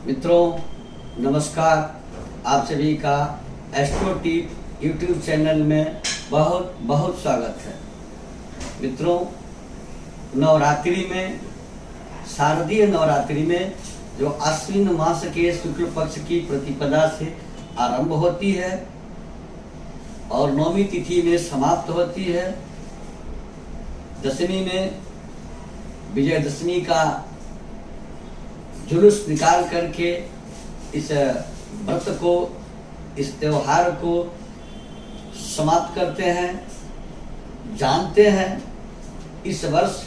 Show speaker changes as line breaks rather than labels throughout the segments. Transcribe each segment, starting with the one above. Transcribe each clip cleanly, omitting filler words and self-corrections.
मित्रों नमस्कार। आप सभी का एस्ट्रो टिप यूट्यूब चैनल में बहुत बहुत स्वागत है। मित्रों, नवरात्रि में, शारदीय नवरात्रि में जो आश्विन मास के शुक्ल पक्ष की प्रतिपदा से आरंभ होती है और नौमी तिथि में समाप्त होती है, दशमी में विजयदशमी का जुलूस निकाल करके इस व्रत को, इस त्योहार को समाप्त करते हैं। जानते हैं इस वर्ष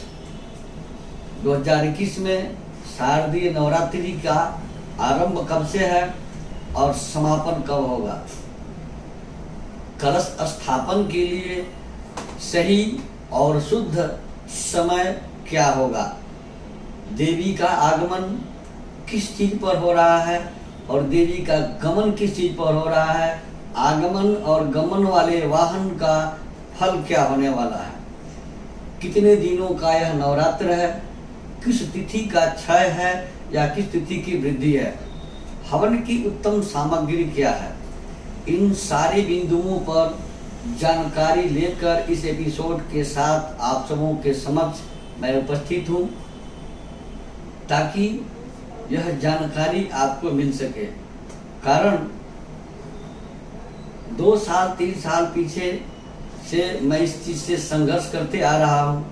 2021 में शारदीय नवरात्रि का आरंभ कब से है और समापन कब होगा। कलश स्थापन के लिए सही और शुद्ध समय क्या होगा, देवी का आगमन किस चीज पर हो रहा है और देवी का गमन किस चीज पर हो रहा है, आगमन और गमन वाले वाहन का फल क्या होने वाला है, कितने दिनों का यह नवरात्र है, किस तिथि का क्षय है या किस तिथि की वृद्धि है, हवन की उत्तम सामग्री क्या है, इन सारे बिंदुओं पर जानकारी लेकर इस एपिसोड के साथ आप सबों के समक्ष मैं उपस्थित हूँ, ताकि यह जानकारी आपको मिल सके। कारण 2 साल 3 साल पीछे से मैं इस चीज से संघर्ष करते आ रहा हूँ।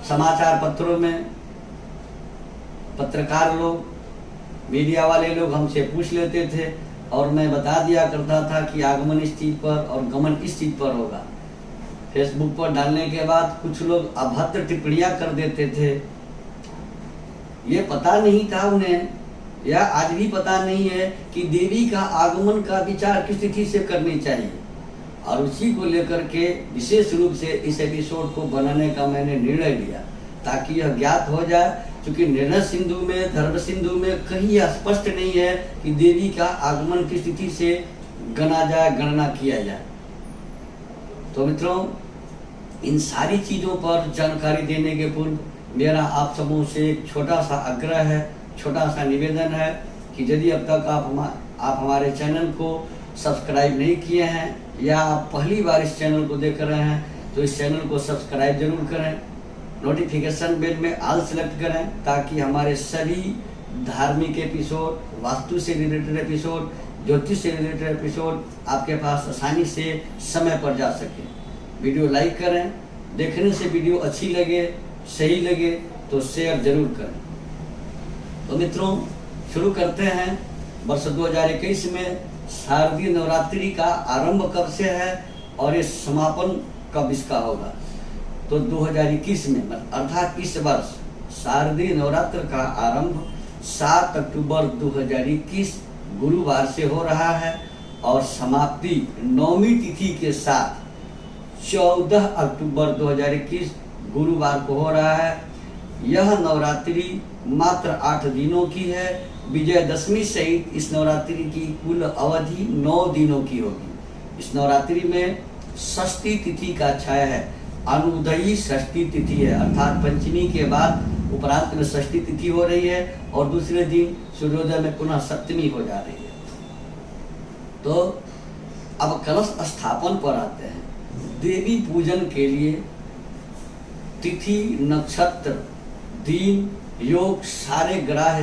समाचार पत्रों में पत्रकार लोग, मीडिया वाले लोग हमसे पूछ लेते थे और मैं बता दिया करता था कि आगमन इस चीज पर और गमन इस चीज पर होगा। फेसबुक पर डालने के बाद कुछ लोग अभद्र टिप्पणियां कर देते थे। ये पता नहीं था उन्हें, या आज भी पता नहीं है कि देवी का आगमन का विचार किस तिथि से करनी चाहिए, और उसी को लेकर के विशेष रूप से इस एपिसोड को बनाने का मैंने निर्णय लिया, ताकि यह ज्ञात हो जाए। क्योंकि निर्णय सिंधु में, धर्म सिंधु में कहीं स्पष्ट नहीं है कि देवी का आगमन किस तिथि से गणा जाए, गणना किया जाए। तो मित्रों, इन सारी चीजों पर जानकारी देने के पूर्व मेरा आप सबों से एक छोटा सा आग्रह है, छोटा सा निवेदन है कि यदि अब तक आप हमारे चैनल को सब्सक्राइब नहीं किए हैं या आप पहली बार इस चैनल को देख रहे हैं तो इस चैनल को सब्सक्राइब जरूर करें, नोटिफिकेशन बेल में ऑल सेलेक्ट करें, ताकि हमारे सभी धार्मिक एपिसोड, वास्तु से रिलेटेड एपिसोड, ज्योतिष से रिलेटेड एपिसोड आपके पास आसानी से समय पर जा सके। वीडियो लाइक करें, देखने से वीडियो अच्छी लगे, सही लगे तो शेयर जरूर करें। तो मित्रों, शुरू करते हैं। वर्ष 2021 में शारदीय नवरात्रि का आरंभ कब से है और ये समापन कब इसका होगा। तो 2021 में, अर्थात इस वर्ष शारदीय नवरात्र का आरंभ 7 अक्टूबर 2021 गुरुवार से हो रहा है और समाप्ति नौमी तिथि के साथ 14 अक्टूबर 2021 गुरुवार को हो रहा है। यह नवरात्रि मात्र 8 दिनों की है। विजयदशमी सहित इस नवरात्रि की कुल अवधि 9 दिनों की होगी। इस नवरात्रि में षष्ठी तिथि का क्षय है, अनुदयी षष्ठी तिथि है, अर्थात पंचमी के बाद उपरांत में षष्ठी तिथि हो रही है और दूसरे दिन सूर्योदय में पुनः सप्तमी हो जा रही है। तो अब कलश स्थापन पर आते हैं। देवी पूजन के लिए तिथि, नक्षत्र, दिन, योग, सारे ग्रह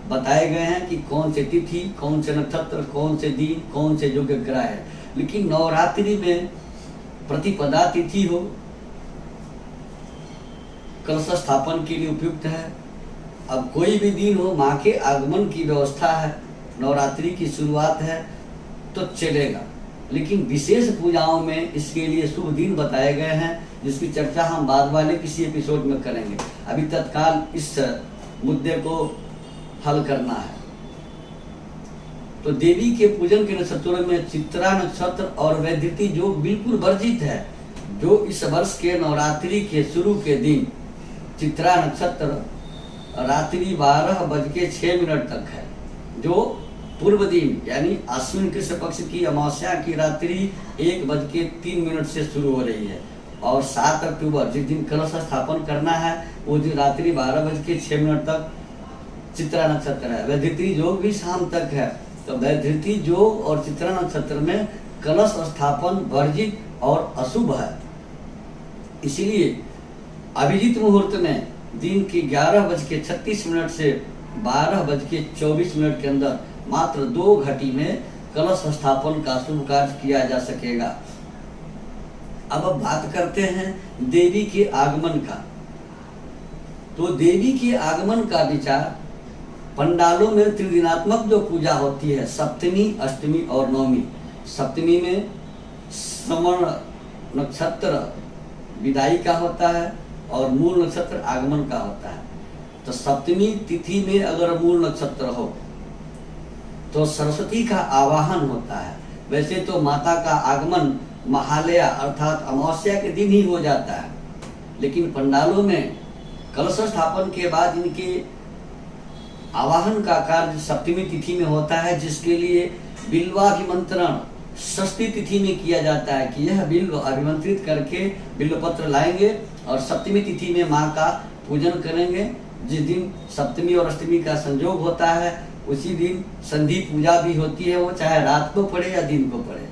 बताए गए हैं कि कौन से तिथि, कौन से नक्षत्र, कौन से दिन, कौन से योग्य ग्रह है। लेकिन नवरात्रि में प्रतिपदा तिथि हो, कलश स्थापन के लिए उपयुक्त है। अब कोई भी दिन हो, माँ के आगमन की व्यवस्था है, नवरात्रि की शुरुआत है तो चलेगा। लेकिन विशेष पूजाओं में इसके लिए शुभ दिन बताए गए हैं, जिसकी चर्चा हम बाद वाले किसी एपिसोड में करेंगे। अभी तत्काल इस मुद्दे को हल करना है। तो देवी के पूजन के नक्षत्रों में चित्रा नक्षत्र और वैधृति जो बिल्कुल वर्जित है। जो इस वर्ष के नवरात्रि के शुरू के दिन चित्रा नक्षत्र रात्रि 12:06 तक है, जो पूर्व दिन यानी आश्विन कृष्ण पक्ष की अमावस्या की रात्रि 1:03 से शुरू हो रही है। और 7 अक्टूबर जिस दिन कलश स्थापन करना है वो दिन रात्रि 12:06 तक चित्रा नक्षत्र है, वैधृति योग भी शाम तक है। तो वैधृति योग और चित्रा नक्षत्र में कलश स्थापन वर्जित और अशुभ है। इसीलिए अभिजीत मुहूर्त में दिन के 11:36 से 12:24 के अंदर मात्र 2 घटी में कलश स्थापन का शुभ कार्य किया जा सकेगा। अब बात करते हैं देवी के आगमन का। तो देवी के आगमन का विचार पंडालों में त्रिदिनात्मक जो पूजा होती है, सप्तमी, अष्टमी और नवमी। सप्तमी में श्रवण नक्षत्र विदाई का होता है और मूल नक्षत्र आगमन का होता है। तो सप्तमी तिथि में अगर मूल नक्षत्र हो तो सरस्वती का आवाहन होता है। वैसे तो माता का आगमन महालया अर्थात अमावस्या के दिन ही हो जाता है, लेकिन पंडालों में कलश स्थापन के बाद इनके आवाहन का कार्य सप्तमी तिथि में होता है, जिसके लिए बिल्वाभिमंत्रण षष्ठी तिथि में किया जाता है कि यह बिल्व अभिमंत्रित करके बिल्व पत्र लाएंगे और सप्तमी तिथि में माँ का पूजन करेंगे। जिस दिन सप्तमी और अष्टमी का संयोग होता है उसी दिन संधि पूजा भी होती है, वो चाहे रात को पड़े या दिन को पड़े।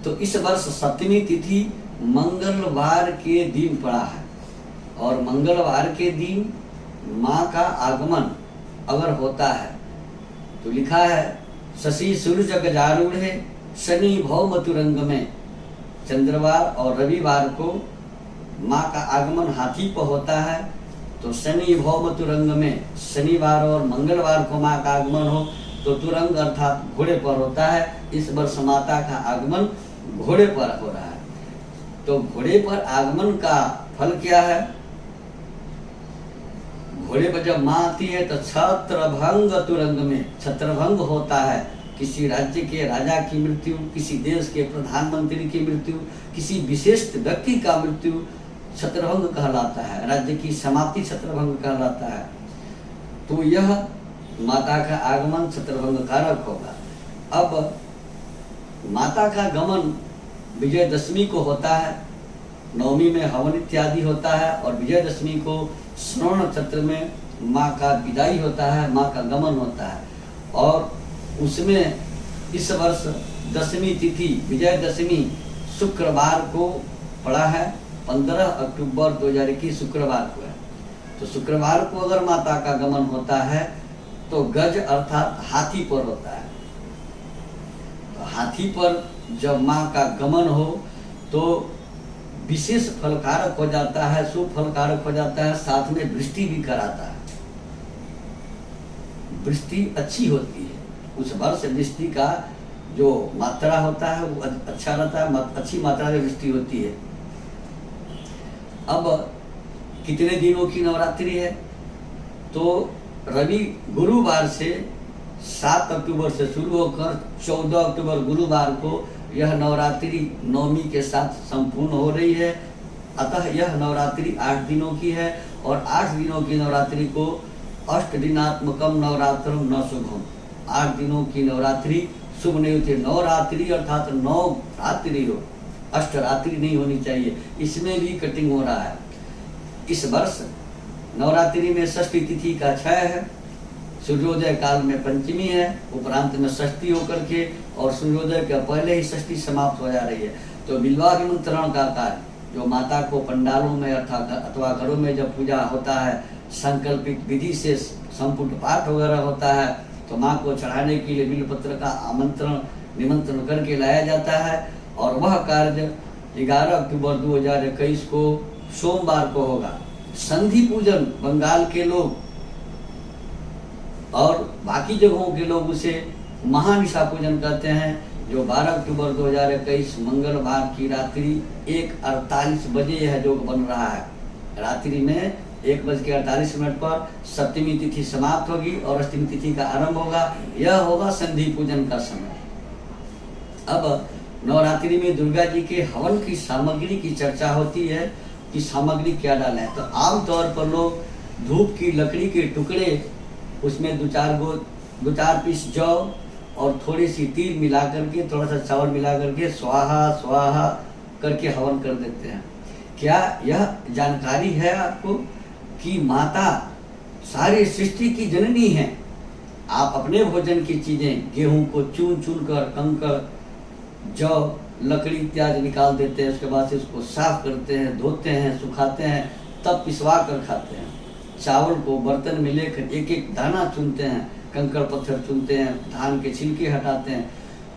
तो इस वर्ष सप्तमी तिथि मंगलवार के दिन पड़ा है और मंगलवार के दिन माँ का आगमन अगर होता है तो लिखा है शशि सूर्य गजारूढ़े शनि भौमतुरंग में। चंद्रवार और रविवार को माँ का आगमन हाथी पर होता है, तो शनि भौमतुरंग में शनिवार और मंगलवार को माँ का आगमन हो तो तुरंग अर्थात घोड़े पर होता है। इस वर्ष माता का आगमन घोड़े पर हो रहा है। तो घोड़े पर आगमन का फल क्या है? घोड़े पर जब माँ आती है तो छत्रभंग तुरंग में छत्रभंग होता है। किसी राज्य के राजा की मृत्यु, किसी देश के प्रधानमंत्री की मृत्यु, किसी विशेष व्यक्ति का मृत्यु छत्रभंग कहलाता है। राज्य की समाप्ति छत्रभंग कहलाता है। तो यह माता का आगमन छत्रभंग कारक होगा। अब माता का गमन विजयदशमी को होता है, नवमी में हवन इत्यादि होता है और विजयदशमी को श्रवण नक्षत्र में माँ का विदाई होता है, माँ का गमन होता है। और उसमें इस वर्ष दशमी तिथि विजयदशमी शुक्रवार को पड़ा है, 15 अक्टूबर 2021 शुक्रवार को है। तो शुक्रवार को अगर माता का गमन होता है तो गज अर्थात हाथी पर होता है। तो हाथी पर जब माँ का गमन हो तो विशेष फलकारक हो जाता है, शुभ फलकारक हो जाता है, साथ में वृष्टि भी कराता है। वृष्टि अच्छी होती है, उस वर्ष वृष्टि का जो मात्रा होता है वो अच्छा रहता है, अच्छी मात्रा में वृष्टि होती है। अब कितने दिनों की नवरात्रि है? तो रवि गुरुवार से 7 अक्टूबर से शुरू होकर 14 अक्टूबर गुरुवार को यह नवरात्रि नवमी के साथ संपूर्ण हो रही है। अतः यह नवरात्रि 8 दिनों की है और 8 दिनों की नवरात्रि को अष्टदिनात्मकम नवरात्रम न शुभम, 8 दिनों की नवरात्रि शुभ नहीं होती। नवरात्रि अर्थात 9 रात्रि हो, अष्टरात्रि नहीं होनी चाहिए। इसमें भी कटिंग हो रहा है। इस वर्ष नवरात्रि में षष्ठी तिथि का क्षय है, सूर्योदय काल में पंचमी है, उपरांत में षष्ठी होकर के और सूर्योदय के पहले ही षष्ठी समाप्त हो जा रही है। तो बिल्वाभिमंत्रण का कार्य जो माता को पंडालों में अर्थात अथवा घरों में जब पूजा होता है, संकल्पित विधि से संपुट पाठ वगैरह होता है, तो माँ को चढ़ाने के लिए बिल्वपत्र का आमंत्रण निमंत्रण करके लाया जाता है। और वह कार्य 11 अक्टूबर 2021 को सोमवार को होगा। संधि पूजन बंगाल के लोग और बाकी जगहों के लोग उसे महानिशा पूजन कहते हैं, जो 12 अक्टूबर 2021 मंगलवार की रात्रि 1:48 बजे यह योग बन रहा है। रात्रि में 1:48 पर सप्तमी तिथि समाप्त होगी और अष्टमी तिथि का आरंभ होगा। यह होगा संधि पूजन का समय। अब नवरात्रि में दुर्गा जी के हवन की सामग्री की चर्चा होती है कि सामग्री क्या डालें। तो आमतौर पर लोग धूप की लकड़ी के टुकड़े, उसमें 2-4 पीस जौ और थोड़ी सी तिल मिला करके, थोड़ा सा चावल मिला करके स्वाहा स्वाहा करके हवन कर देते हैं। क्या यह जानकारी है आपको कि माता सारी सृष्टि की जननी हैं। आप अपने भोजन की चीजें, गेहूं को चुन चुन कर, कंकड़, जौ, लकड़ी इत्यादि निकाल देते हैं, उसके बाद से उसको साफ करते हैं, धोते हैं, सुखाते हैं, तब पिसवा कर खाते हैं। चावल को बर्तन में लेकर एक एक दाना चुनते हैं, कंकड़ पत्थर चुनते हैं, धान के छिलके हटाते हैं।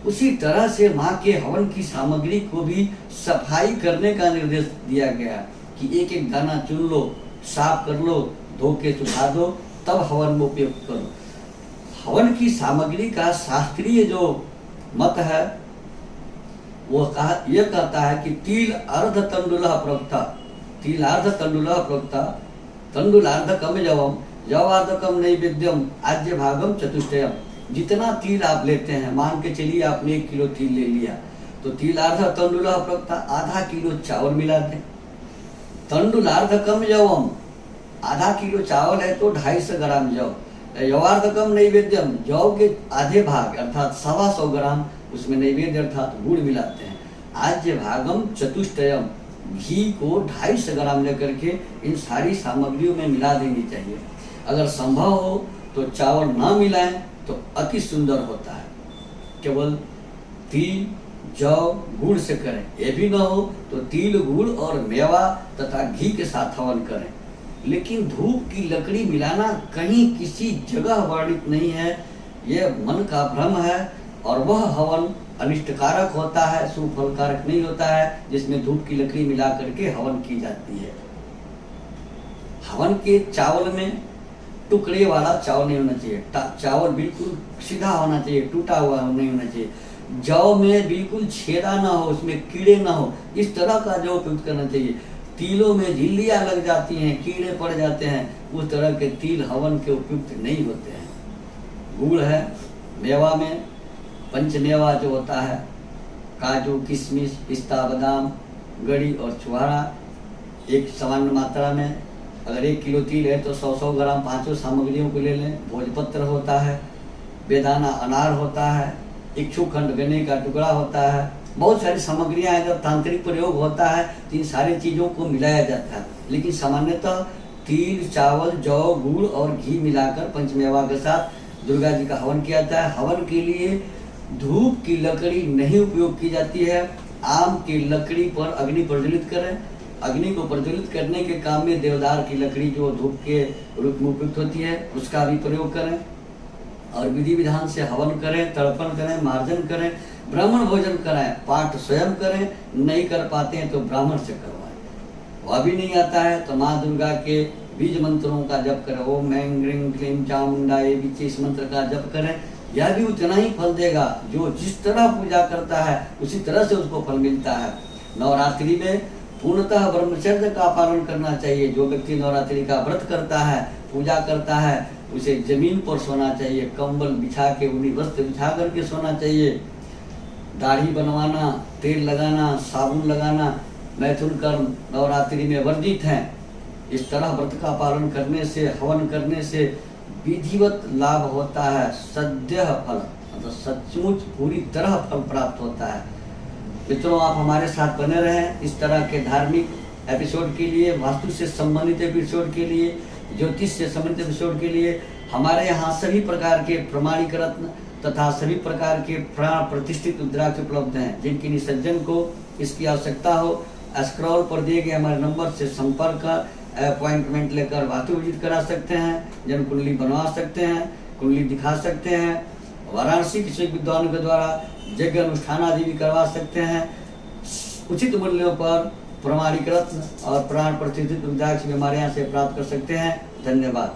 उसी तरह से माँ के हवन की सामग्री को भी सफाई करने का निर्देश दिया गया कि एक एक दाना चुन लो, साफ कर लो, धो के सुखा दो, तब हवन में उपयोग करो। हवन की सामग्री का शास्त्रीय जो मत है वो यह कहता है कि तिल अर्ध तंडुलः प्रोक्ता, तिलार्ध तंडुलः प्रोक्ता, तंडुलार्धकम जवम, जवार्धकम नैवेद्यम, आज्य भागम चतुष्टयम। जितना तिल आप लेते हैं, मान के चलिए आपने 1 किलो तिल ले लिया, तो तिलार्ध तंडुलः प्रोक्ता, आधा किलो चावल मिला दें। तंडुलार्धकम जवम, आधा किलो चावल है तो 250 ग्राम जौ। यवार्धकम नैवेद्यम, जौ के आधे भाग अर्थात 125 ग्राम उसमें नैवेद्य अर्थात गुड़ मिलाते हैं। आज्य भागम चतुष्टयम, घी को 250 ग्राम लेकर के इन सारी सामग्रियों में मिला देनी चाहिए। अगर संभव हो तो चावल ना मिलाएं तो अति सुंदर होता है। केवल तिल, जौ, गुड़ से करें। ये भी ना हो तो तिल, गुड़ और मेवा तथा घी के साथ हवन करें। लेकिन धूप की लकड़ी मिलाना कहीं किसी जगह वर्णित नहीं है, यह मन का भ्रम है। और वह हवन अनिष्टकारक होता है, शुभ फलकारक नहीं होता है, जिसमें धूप की लकड़ी मिला करके हवन की जाती है। हवन के चावल में टुकड़े वाला चावल नहीं होना चाहिए, चावल बिल्कुल सीधा होना चाहिए, टूटा हुआ नहीं होना चाहिए। जौ में बिल्कुल छेदा ना हो, उसमें कीड़े ना हो, इस तरह का जौ उपयुक्त करना चाहिए। तिलों में झिल्लियां लग जाती हैं, कीड़े पड़ जाते हैं, उस तरह के तिल हवन के उपयुक्त नहीं होते हैं। गुड़ है, मेवा में पंचमेवा जो होता है, काजू, किशमिश, पिस्ता, बादाम, गड़ी और छुहारा एक सामान्य मात्रा में। अगर 1 किलो तिल है तो 100-100 ग्राम पांचों सामग्रियों को ले लें। भोजपत्र होता है, बेदाना अनार होता है, इक्षुखंड गन्ने का टुकड़ा होता है, बहुत सारी सामग्रियां हैं। जब तांत्रिक प्रयोग होता है तो इन सारी चीज़ों को मिलाया जाता है। लेकिन सामान्यतः तिल, चावल, जौ, गुड़ और घी मिलाकर पंचमेवा के साथ दुर्गा जी का हवन किया जाता है। हवन के लिए धूप की लकड़ी नहीं उपयोग की जाती है। आम की लकड़ी पर अग्नि प्रज्वलित करें। अग्नि को प्रज्वलित करने के काम में देवदार की लकड़ी जो धूप के रूप में उपयुक्त होती है उसका भी प्रयोग करें और विधि विधान से हवन करें, तर्पण करें, मार्जन करें, ब्राह्मण भोजन कराएं, पाठ स्वयं करें। नहीं कर पाते हैं तो ब्राह्मण से करवाएं। वह भी नहीं आता है तो माँ दुर्गा के बीज मंत्रों का जप करें। ओम ऐं ग्रीं क्लीं चामुंडाय विचे, इस मंत्र का जप करें। यह भी उतना ही फल देगा। जो जिस तरह पूजा करता है उसी तरह से उसको फल मिलता है। नवरात्रि में पूर्णतः ब्रह्मचर्य का पालन करना चाहिए। जो व्यक्ति नवरात्रि का व्रत करता है, पूजा करता है, उसे जमीन पर सोना चाहिए, कंबल बिछा के, ऊनी वस्त्र बिछा करके सोना चाहिए। दाढ़ी बनवाना, तेल लगाना, साबुन लगाना, मैथुन कर्म नवरात्रि में वर्जित हैं। इस तरह व्रत का पालन करने से, हवन करने से विधिवत लाभ होता है। सद्य फल मतलब सचमुच पूरी तरह फल प्राप्त होता है। मित्रों, आप हमारे साथ बने रहें। इस तरह के धार्मिक एपिसोड के लिए, वास्तु से संबंधित एपिसोड के लिए, ज्योतिष से संबंधित एपिसोड के लिए हमारे यहाँ सभी प्रकार के प्रमाणिक रत्न तथा सभी प्रकार के प्राण प्रतिष्ठित रुद्राक्ष उपलब्ध हैं। जिनकी निसज्जन को इसकी आवश्यकता हो, स्क्रॉल पर दिए गए हमारे नंबर से संपर्क कर अपॉइंटमेंट लेकर वास्तु विजिट करा सकते हैं, जन्म कुंडली बनवा सकते हैं, कुंडली दिखा सकते हैं। वाराणसी किसी विद्वान के द्वारा यज्ञ अनुष्ठान आदि भी करवा सकते हैं। उचित मूल्यों पर प्रमाणिक रत्न और प्राण प्रतिष्ठित रुद्राक्ष भी हमारे यहाँ से प्राप्त कर सकते हैं। धन्यवाद।